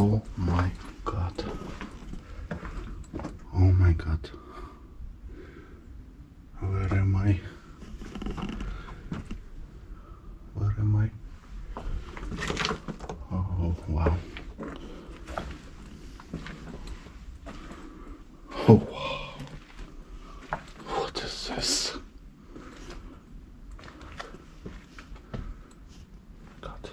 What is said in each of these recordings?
Oh my god. Oh my god. Where am I? Where am I? Oh wow. Oh wow. What is this? God.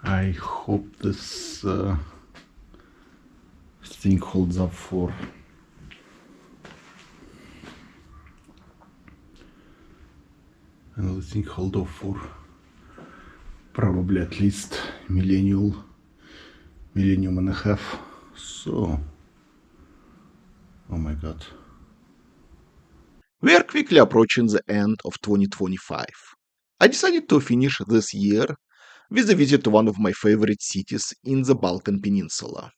I hope this thing holds up for another thing hold up for probably at least millennium and a half. So, oh my god. We are quickly approaching the end of 2025. I decided to finish this year with a visit to one of my favorite cities in the Balkan Peninsula.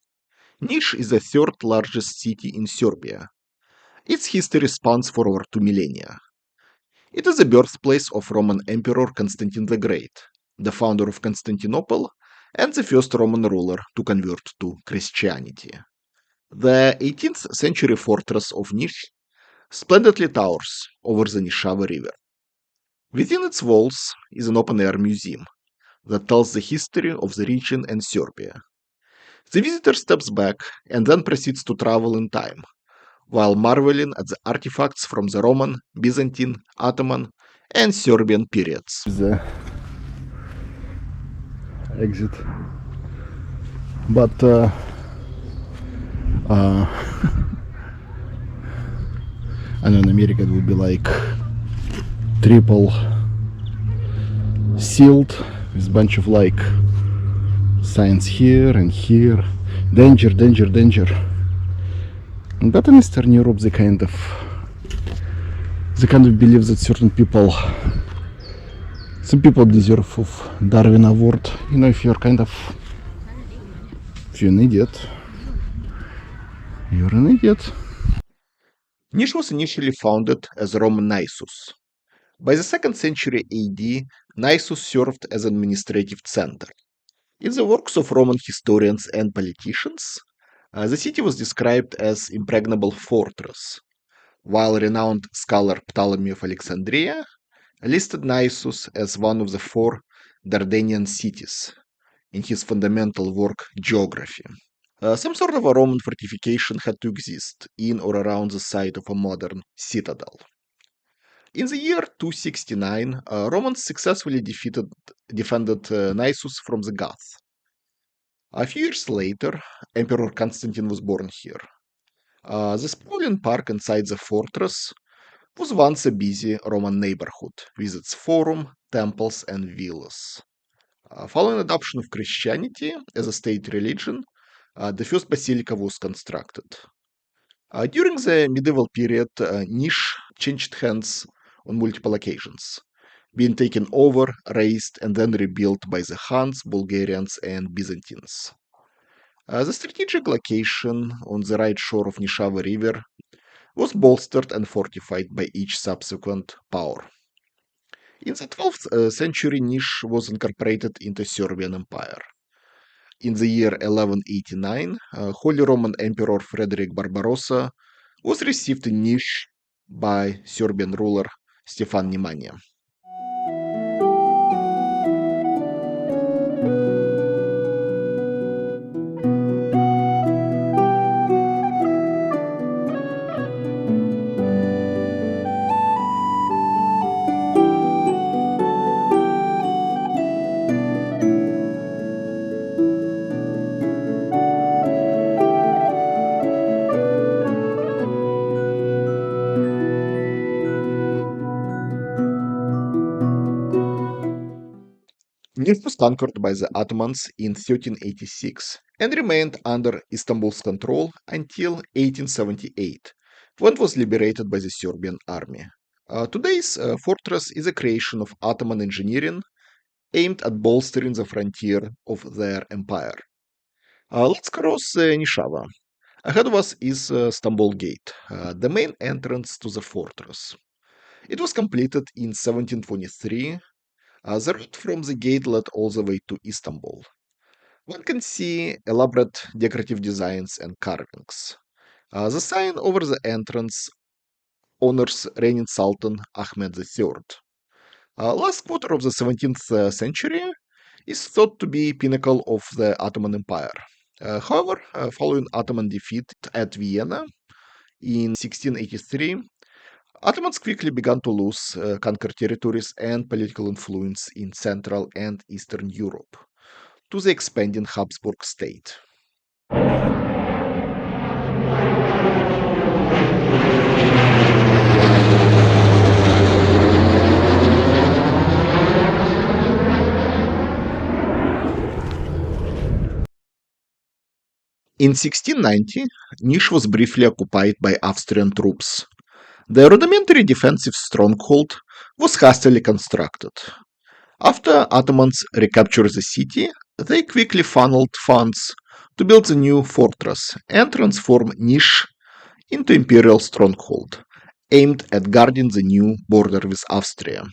Niš is the third largest city in Serbia. Its history spans for over 2 millennia. It is the birthplace of Roman Emperor Constantine the Great, the founder of Constantinople, and the first Roman ruler to convert to Christianity. The 18th century fortress of Niš splendidly towers over the Nishava River. Within its walls is an open-air museum that tells the history of the region and Serbia. The visitor steps back and then proceeds to travel in time, while marveling at the artifacts from the Roman, Byzantine, Ottoman, and Serbian periods. The exit, but I know in America it would be like triple sealed with a bunch of like signs here and here, danger, danger, danger. But in Eastern Europe they kind of believe that some people deserve of Darwin Award. You know, if you're an idiot, you're an idiot. Niš was initially founded as Roman Naissus. By the 2nd century AD, Naissus served as an administrative center. In the works of Roman historians and politicians, the city was described as impregnable fortress, while renowned scholar Ptolemy of Alexandria listed Naissus as one of the 4 Dardanian cities in his fundamental work Geography. Some sort of a Roman fortification had to exist in or around the site of a modern citadel. In the year 269, Romans successfully defended Naissus from the Goths. A few years later, Emperor Constantine was born here. The sprawling park inside the fortress was once a busy Roman neighborhood with its forum, temples, and villas. Following adoption of Christianity as a state religion, the first basilica was constructed. During the medieval period, Niš changed hands on multiple occasions, being taken over, razed, and then rebuilt by the Huns, Bulgarians, and Byzantines. The strategic location on the right shore of Nishava River was bolstered and fortified by each subsequent power. In the 12th century, Niš was incorporated into Serbian Empire. In the year 1189, Holy Roman Emperor Frederick Barbarossa was received in Niš by Serbian ruler Stefan Nemanja. Niš was conquered by the Ottomans in 1386 and remained under Istanbul's control until 1878, when it was liberated by the Serbian army. Today's fortress is a creation of Ottoman engineering aimed at bolstering the frontier of their empire. Let's cross Nishava. Ahead of us is Stambol Gate, the main entrance to the fortress. It was completed in 1723. The route from the gate led all the way to Istanbul. One can see elaborate decorative designs and carvings. The sign over the entrance honors reigning Sultan Ahmed III. Last quarter of the 17th century is thought to be pinnacle of the Ottoman Empire. However, following Ottoman defeat at Vienna in 1683, Ottomans quickly began to lose conquered territories and political influence in Central and Eastern Europe to the expanding Habsburg state. In 1690, Niš was briefly occupied by Austrian troops. The rudimentary defensive stronghold was hastily constructed. After Ottomans recaptured the city, they quickly funneled funds to build the new fortress and transform Niš into imperial stronghold, aimed at guarding the new border with Austria.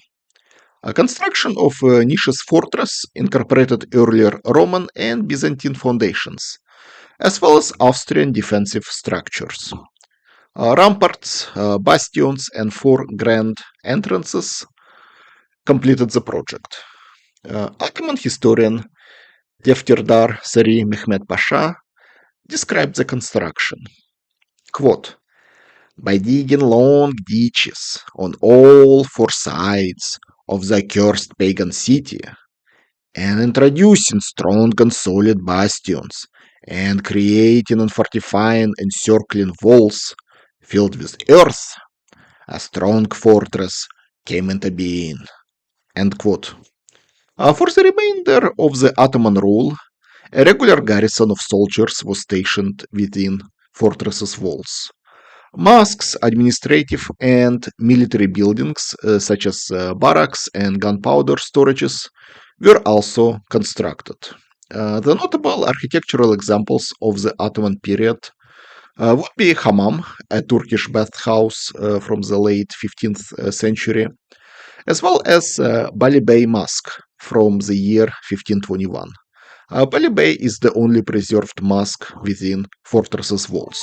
A construction of Nish's fortress incorporated earlier Roman and Byzantine foundations, as well as Austrian defensive structures. Ramparts, bastions, and 4 grand entrances completed the project. Ottoman historian Teftirdar Sari Mehmed Pasha described the construction. Quote, by digging long ditches on all 4 sides of the accursed pagan city, and introducing strong and solid bastions, and creating and fortifying encircling walls filled with earth, a strong fortress came into being. End quote. For the remainder of the Ottoman rule, a regular garrison of soldiers was stationed within fortress's walls. Mosques, administrative and military buildings such as barracks and gunpowder storages were also constructed. The notable architectural examples of the Ottoman period would be Hammam, a Turkish bathhouse from the late 15th century, as well as Bali Bey Mosque from the year 1521. Bali Bey is the only preserved mosque within fortress's walls.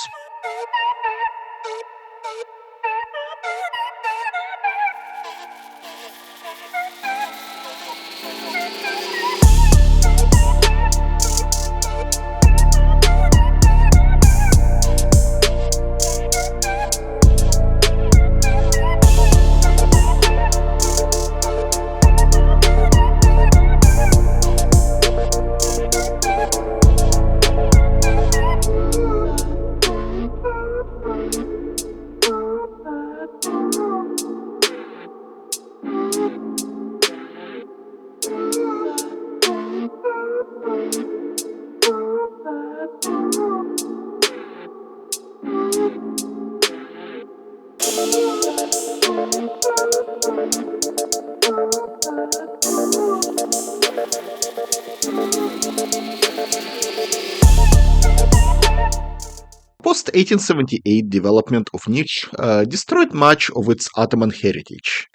Post-1878 development of Niš destroyed much of its Ottoman heritage.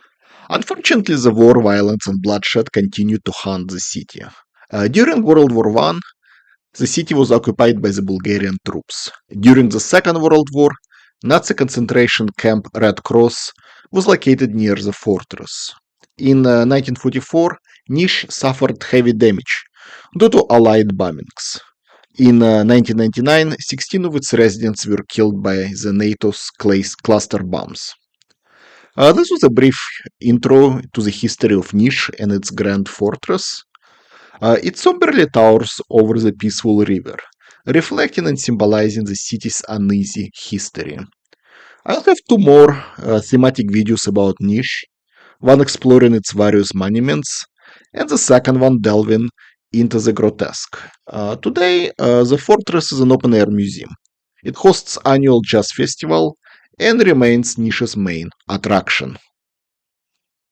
Unfortunately, the war, violence, and bloodshed continued to haunt the city. During World War I, the city was occupied by the Bulgarian troops. During the Second World War, Nazi concentration camp Red Cross was located near the fortress. In 1944, Niš suffered heavy damage due to Allied bombings. In 1999, 16 of its residents were killed by the NATO's cluster bombs. This was a brief intro to the history of Niš and its grand fortress. It somberly towers over the peaceful river, reflecting and symbolizing the city's uneasy history. I'll have 2 more thematic videos about Niš, one exploring its various monuments, and the second one delving into the grotesque. Today, the fortress is an open-air museum. It hosts annual jazz festival and remains Nish's main attraction.